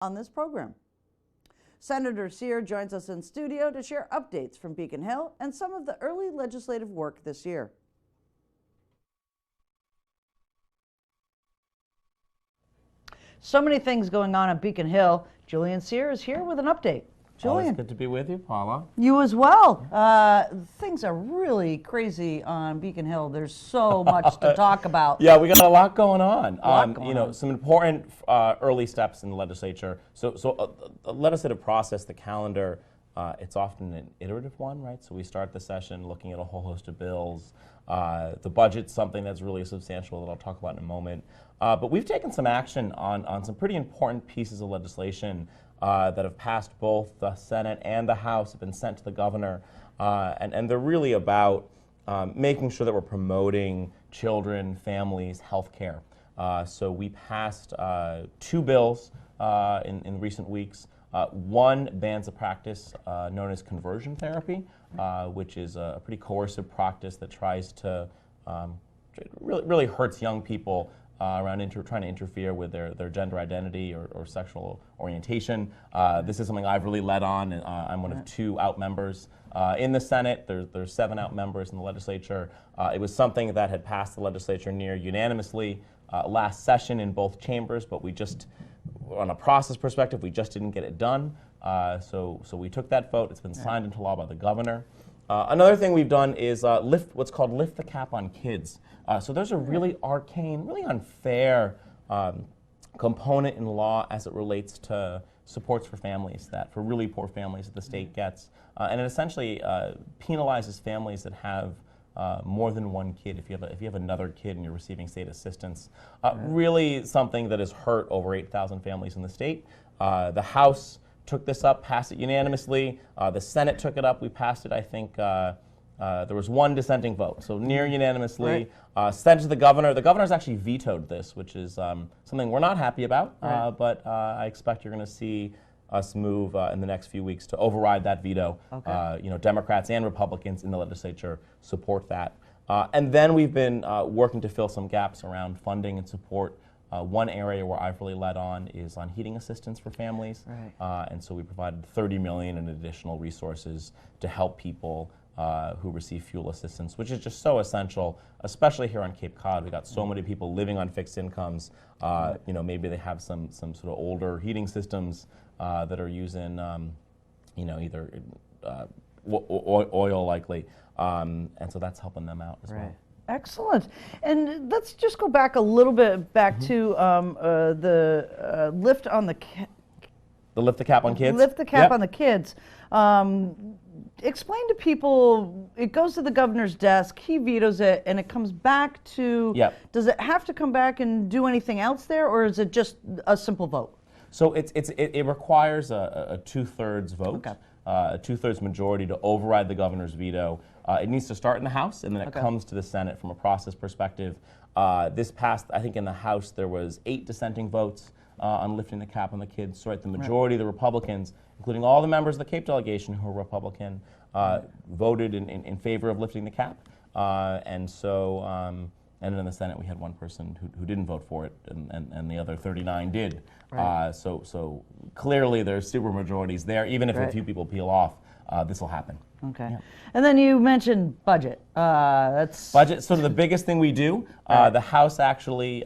on this program. Senator Cyr joins us in studio to share updates from Beacon Hill and some of the early legislative work this year. So many things going on at Beacon Hill. Julian Cyr is here with an update. Julian. Always good to be with you, Paula. You as well. Things are really crazy on Beacon Hill. There's so much to talk about. Yeah, we got a lot going on. Some important early steps in the legislature. So a legislative process, the calendar, it's often an iterative one, right? So we start the session looking at a whole host of bills. The budget's something that's really substantial that I'll talk about in a moment. But we've taken some action on some pretty important pieces of legislation that have passed both the Senate and the House, have been sent to the governor, and they're really about making sure that we're promoting children, families, health care. So we passed 2 bills in recent weeks. One bans a practice known as conversion therapy, which is a pretty coercive practice that tries to really hurts young people around trying to interfere with their gender identity or sexual orientation. This is something I've really led on, and I'm one of 2 out members in the Senate. There's 7 out members in the legislature. It was something that had passed the legislature near unanimously last session in both chambers, but we just, on a process perspective, we just didn't get it done. So we took that vote. It's been signed into law by the governor. Another thing we've done is what's called lift the cap on kids. So there's a really arcane, really unfair component in law as it relates to supports for families, for really poor families that the state gets. And it essentially penalizes families that have more than one kid. If you have another kid and you're receiving state assistance, really something that has hurt over 8,000 families in the state. The House took this up, passed it unanimously. The Senate took it up. We passed it, I think, there was 1 dissenting vote, so near unanimously. Sent to the governor. The governor's actually vetoed this, which is something we're not happy about, but I expect you're going to see us move in the next few weeks to override that veto. Okay. Democrats and Republicans in the legislature support that. And then we've been working to fill some gaps around funding and support. One area where I've really led on is on heating assistance for families. Right. And so we provided $30 million in additional resources to help people who receive fuel assistance, which is just so essential, especially here on Cape Cod. We got so many people living on fixed incomes. Maybe they have some sort of older heating systems that are using, either oil likely, and so that's helping them out as well. Excellent. And let's just go back a little bit to the lift on the lift the cap on kids. Lift the cap on the kids. Explain to people, it goes to the governor's desk, he vetoes it, and it comes back to, does it have to come back and do anything else there, or is it just a simple vote? So it requires a 2/3 vote, a 2/3 majority to override the governor's veto. It needs to start in the House, and then it comes to the Senate from a process perspective. This passed, I think in the House there was 8 dissenting votes on lifting the cap on the kids. So the majority of the Republicans, including all the members of the Cape delegation who are Republican, voted in favor of lifting the cap. And in the Senate we had 1 person who didn't vote for it, and the other 39 did. Right. So clearly there's super majorities there. Even if a few people peel off, this will happen. Okay. Yeah. And then you mentioned budget. That's budget. So the biggest thing we do, the House actually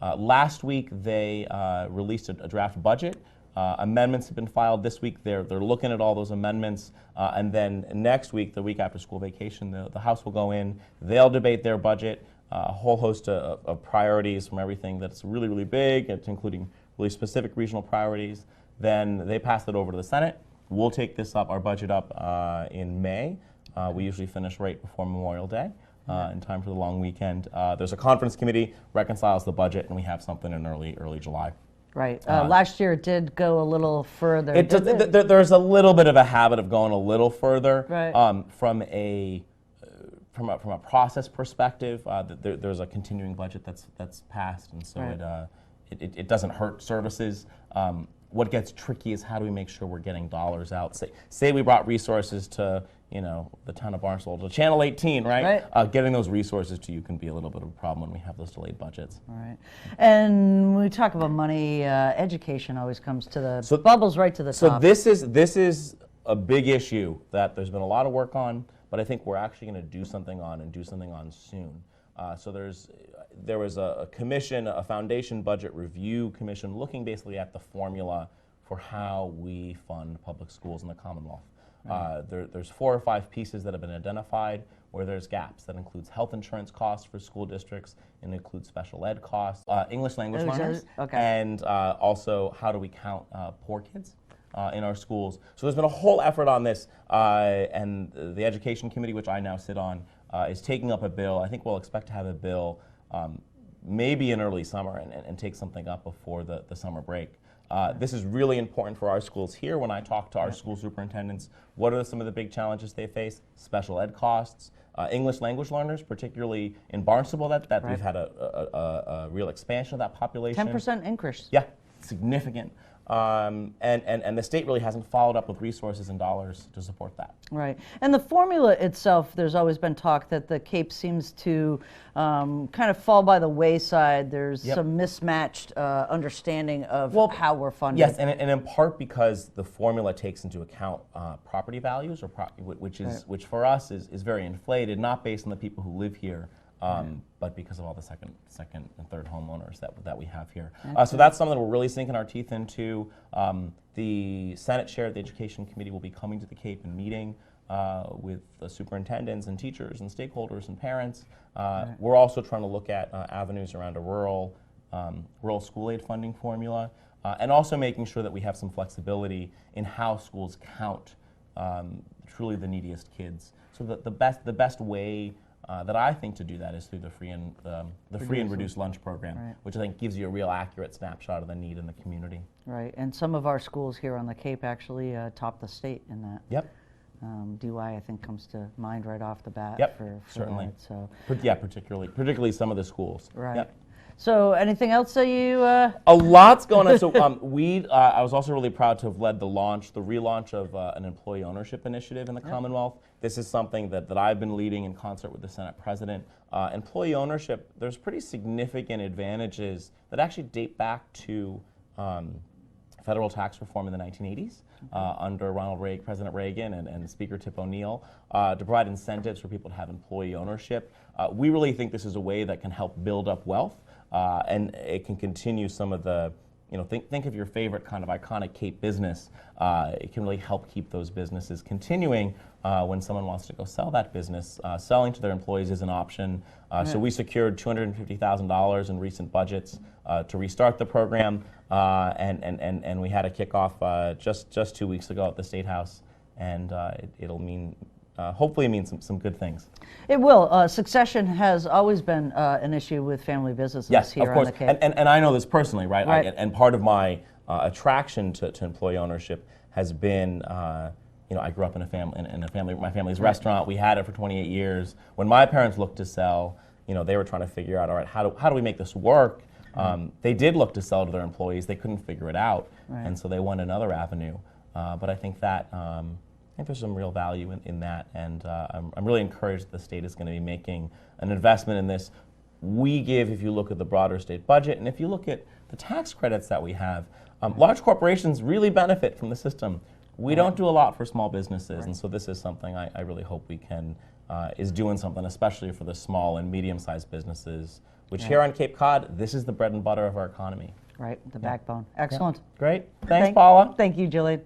last week they released a draft budget. Amendments have been filed this week. They're looking at all those amendments, and then next week, the week after school vacation, the House will go in. They'll debate their budget, a whole host of priorities, from everything that's really, really big, including really specific regional priorities. Then they pass it over to the Senate. We'll take our budget up in May. We usually finish right before Memorial Day. In time for the long weekend. There's a conference committee, reconciles the budget, and we have something in early July. Right. Last year it did go a little further. There's a little bit of a habit of going a little further. Right. From a process perspective, there's a continuing budget that's passed, and so it doesn't hurt services. What gets tricky is how do we make sure we're getting dollars out. Say we brought resources to the town of Barnstable to Channel 18, right? Getting those resources to you can be a little bit of a problem when we have those delayed budgets. All right. And when we talk about money, education always comes to the bubbles right to the top. So this is a big issue that there's been a lot of work on, but I think we're actually going to do something on soon. So there was a commission, a foundation budget review commission, looking basically at the formula for how we fund public schools in the Commonwealth. There's 4 or 5 pieces that have been identified where there's gaps. That includes health insurance costs for school districts, and includes special ed costs, English language learners, and also how do we count poor kids in our schools. So there's been a whole effort on this, and the Education Committee, which I now sit on, is taking up a bill. I think we'll expect to have a bill maybe in early summer and take something up before the summer break. This is really important for our schools here. When I talk to our school superintendents, what are some of the big challenges they face? Special ed costs, English language learners, particularly in Barnstable, that we've had a real expansion of that population. 10% increase. Yeah, significant. And the state really hasn't followed up with resources and dollars to support that. Right. And the formula itself, there's always been talk that the CAPE seems to kind of fall by the wayside. There's some mismatched understanding of how we're funded. Yes, and in part because the formula takes into account property values, which for us is very inflated, not based on the people who live here, but because of all the second and third homeowners that we have here. So that's something that we're really sinking our teeth into. The Senate chair of the Education Committee will be coming to the Cape and meeting with the superintendents and teachers and stakeholders and parents. We're also trying to look at avenues around a rural school aid funding formula, and also making sure that we have some flexibility in how schools count truly the neediest kids. So the best way that I think to do that is through the free and reduced lunch program, which I think gives you a real accurate snapshot of the need in the community. Right, and some of our schools here on the Cape actually top the state in that. Yep. DY I think comes to mind right off the bat. Yep, for certainly. That, so. Yeah, particularly some of the schools. Right. Yep. So anything else that you? A lot's going on. So I was also really proud to have led the relaunch of an employee ownership initiative in the Commonwealth. This is something that I've been leading in concert with the Senate President. Employee ownership, there's pretty significant advantages that actually date back to federal tax reform in the 1980s under President Reagan and Speaker Tip O'Neill to provide incentives for people to have employee ownership. We really think this is a way that can help build up wealth. And it can continue some of the, think of your favorite kind of iconic Cape business. It can really help keep those businesses continuing when someone wants to go sell that business. Selling to their employees is an option. So we secured $250,000 in recent budgets to restart the program, and we had a kickoff just 2 weeks ago at the State House, and it'll mean hopefully it means some good things. It will. Succession has always been an issue with family businesses here on the Cape. And I know this personally, right? And part of my attraction to employee ownership has been, I grew up in my family's restaurant. We had it for 28 years. When my parents looked to sell, they were trying to figure out, all right, how do we make this work? They did look to sell to their employees. They couldn't figure it out, and so they went another avenue. But I think that. I think there's some real value in that, and I'm really encouraged that the state is going to be making an investment in this. We give, if you look at the broader state budget, and if you look at the tax credits that we have, large corporations really benefit from the system. We don't do a lot for small businesses, and so this is something I really hope we can, is doing something, especially for the small and medium-sized businesses, which here on Cape Cod, this is the bread and butter of our economy. Right, the backbone. Excellent. Great. Thanks, Paula. Thank you, Julian.